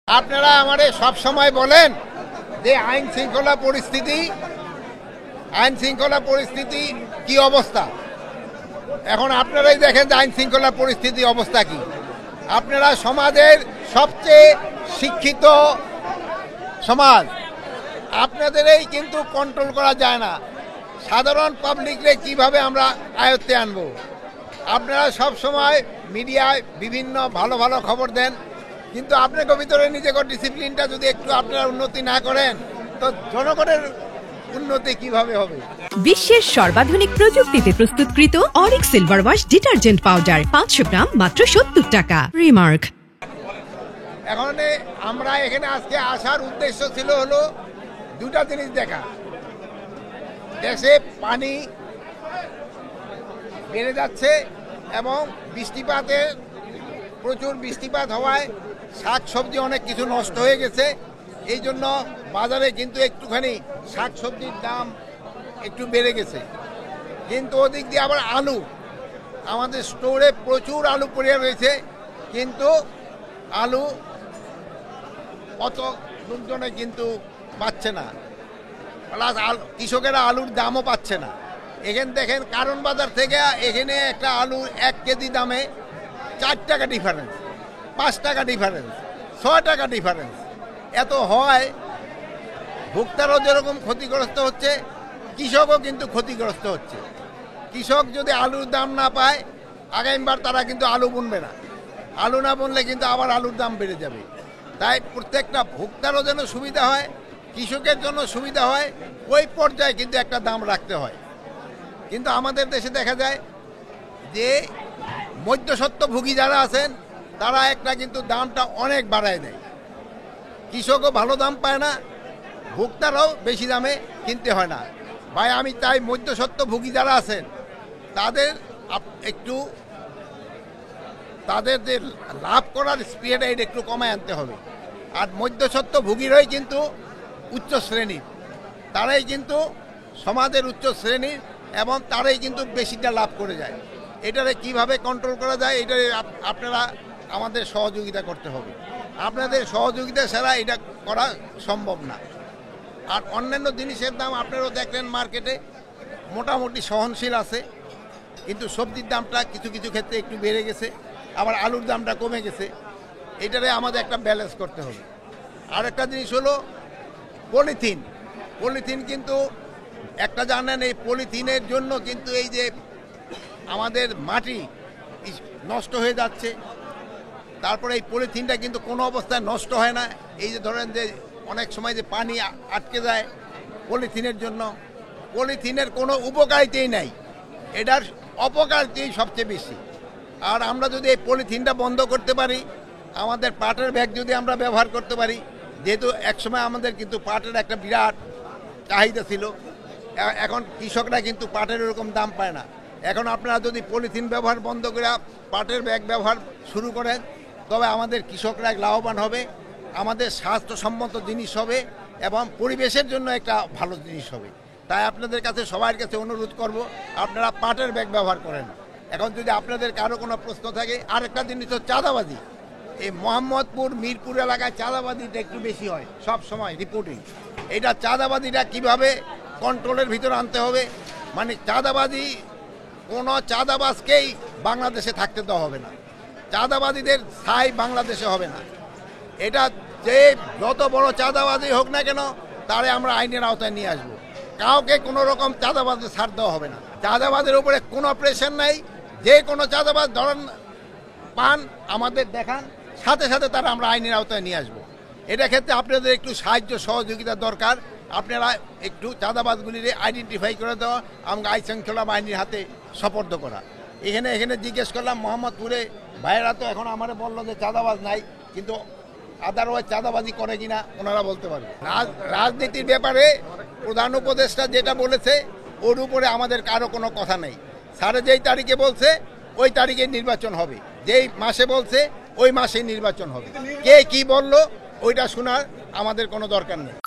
আপনারা আমারে সব সময় বলেন যে আইন শৃঙ্খলা পরিস্থিতি কি অবস্থা। এখন আপনারাই দেখেন যে আইন শৃঙ্খলা পরিস্থিতি অবস্থা কি। আপনারা সমাজের সবচেয়ে শিক্ষিত সমাজ, আপনাদেরই কিন্তু কন্ট্রোল করা যায় না। সাধারণ পাবলিকরে কিভাবে আমরা আয়ত্তে আনবো? আপনারা সব সময় মিডিয়ায় বিভিন্ন ভালো ভালো খবর দেন, কিন্তু আপনাকে ভিতরে নিজেকে ডিসিপ্লিনটা যদি একটু আপনারা উন্নতি না করেন তো জনগণের উন্নতি কিভাবে হবে? বিশ্বের সর্বাধুনিক প্রযুক্তিতে প্রস্তুতকৃত Arik silver wash detergent powder 500 গ্রাম মাত্র 70 টাকা। রিমার্ক। এখন আমরা এখানে আজকে আসার উদ্দেশ্য ছিল হলো দুটা জিনিস দেখা। দেশে পানি বেড়ে যাচ্ছে এবং প্রচুর বৃষ্টিপাত হওয়ায় শাক সবজি অনেক কিছু নষ্ট হয়ে গেছে। এই জন্য বাজারে কিন্তু একটুখানি শাক সবজির দাম একটু বেড়ে গেছে। কিন্তু ওদিক দিয়ে আবার আলু, আমাদের স্টোরে প্রচুর আলু পড়ে রয়েছে, কিন্তু আলু অত লোকজনে কিন্তু পাচ্ছে না, প্লাস কৃষকেরা আলুর দামও পাচ্ছে না। এখানে দেখেন কারণ বাজার থেকে এখানে একটা আলু 1 কেজি দামে 4 টাকা ডিফারেন্স, 5 টাকা ডিফারেন্স, 6 টাকা ডিফারেন্স। এত হয়, ভোক্তারাও যেরকম ক্ষতিগ্রস্ত হচ্ছে, কৃষকও কিন্তু ক্ষতিগ্রস্ত হচ্ছে। কৃষক যদি আলুর দাম না পায়, আগামীবার তারা কিন্তু আলু বুনবে না। আলু না বুনলে কিন্তু আবার আলুর দাম বেড়ে যাবে। তাই প্রত্যেকটা ভোক্তারও যেন সুবিধা হয়, কৃষকের জন্য সুবিধা হয়, ওই পর্যায়ে কিন্তু একটা দাম রাখতে হয়। কিন্তু আমাদের দেশে দেখা যায় যে মধ্যস্বত্বভোগী যারা আছেন তারা একটা কিন্তু দামটা অনেক বাড়ায় দেয়। কৃষকও ভালো দাম পায় না, ভোক্তারাও বেশি দামে কিনতে হয় না। ভাই আমি চাই মধ্যস্বত্বভোগী যারা আছেন তাদের তাদের যে লাভ করার স্পিডটা এটা একটু কমায় আনতে হবে। আর মধ্যস্বত্বভোগীরাই কিন্তু উচ্চ শ্রেণীর, তারাই কিন্তু সমাজের উচ্চ শ্রেণীর এবং তারাই কিন্তু বেশিটা লাভ করে যায়। এটারে কিভাবে কন্ট্রোল করা যায়, এটারে আপনারা আমাদের সহযোগিতা করতে হবে। আপনাদের সহযোগিতা ছাড়া এটা করা সম্ভব না। আর অন্যান্য জিনিসের দাম আপনারাও দেখলেন মার্কেটে মোটামুটি সহনশীল আছে, কিন্তু সবজির দামটা কিছু কিছু ক্ষেত্রে একটু বেড়ে গেছে, আবার আলুর দামটা কমে গেছে। এটারে আমাদের একটা ব্যালেন্স করতে হবে। আর একটা জিনিস হলো পলিথিন কিন্তু একটা জানেন, এই পলিথিনের জন্য কিন্তু এই যে আমাদের মাটি নষ্ট হয়ে যাচ্ছে। তারপরে এই পলিথিনটা কিন্তু কোনো অবস্থায় নষ্ট হয় না। এই যে ধরেন যে অনেক সময় যে পানি আটকে যায় পলিথিনের জন্য, পলিথিনের কোনো উপকারিতাই নাই, এটার অপকারিতাই সবচেয়ে বেশি। আর আমরা যদি এই পলিথিনটা বন্ধ করতে পারি, আমাদের পাটের ব্যাগ যদি আমরা ব্যবহার করতে পারি, যেহেতু একসময় আমাদের কিন্তু পাটের একটা বিরাট চাহিদা ছিল, এখন কৃষকরা কিন্তু পাটের এরকম দাম পায় না। এখন আপনারা যদি পলিথিন ব্যবহার বন্ধ করে পাটের ব্যাগ ব্যবহার শুরু করেন, তবে আমাদের কৃষকরা লাভবান হবে, আমাদের স্বাস্থ্যসম্মত জিনিস হবে এবং পরিবেশের জন্য একটা ভালো জিনিস হবে। তাই আপনাদের কাছে সবার কাছে অনুরোধ করব, আপনারা পাটের ব্যাগ ব্যবহার করেন। এখন যদি আপনাদের কারো কোনো প্রশ্ন থাকে, আরেকটা জিনিস হচ্ছে চাঁদাবাজি। এই মোহাম্মদপুর মিরপুর এলাকায় চাঁদাবাজিটা একটু বেশি হয় সব সময় রিপোর্টিং। এটা চাঁদাবাজিটা কিভাবে কন্ট্রোলের ভিতরে আনতে হবে, মানে কোনো চাঁদাবাজকেই বাংলাদেশে থাকতে দেওয়া হবে না, চাঁদাবাজিদের স্থায়ী বাংলাদেশে হবে না। এটা যে যত বড় চাঁদাবাজি হোক না কেন, তারে আমরা আইনের আওতায় নিয়ে আসবো। কাউকে কোনো রকম চাঁদাবাজি ছাড় দেওয়া হবে না। চাঁদাবাজের উপরে কোনো প্রেশার নাই, যে কোনো চাঁদাবাজ ধরেন পান আমাদের দেখান, সাথে সাথে তারা আমরা আইনের আওতায় নিয়ে আসবো। এটা ক্ষেত্রে আপনাদের একটু সাহায্য সহযোগিতা দরকার। আপনারা একটু চাঁদাবাজগুলির আইডেন্টিফাই করে দেওয়া, আমাকে আইন শৃঙ্খলা বাহিনীর হাতে সোপর্দ করা। এখানে জিজ্ঞেস করলাম মোহাম্মদপুরে, ভাইয়েরা তো এখন আমার বললো যে চাঁদাবাজ নাই, কিন্তু আদারওয়াইজ চাঁদাবাজি করে কিনা ওনারা বলতে পারবে। রাজনীতির ব্যাপারে প্রধান উপদেষ্টা যেটা বলেছে ওর উপরে আমাদের কারো কোনো কথা নেই। স্যারে যেই তারিখে বলছে ওই তারিখে নির্বাচন হবে, যেই মাসে বলছে ওই মাসে নির্বাচন হবে। কে কি বলল ওইটা শোনার আমাদের কোনো দরকার নেই।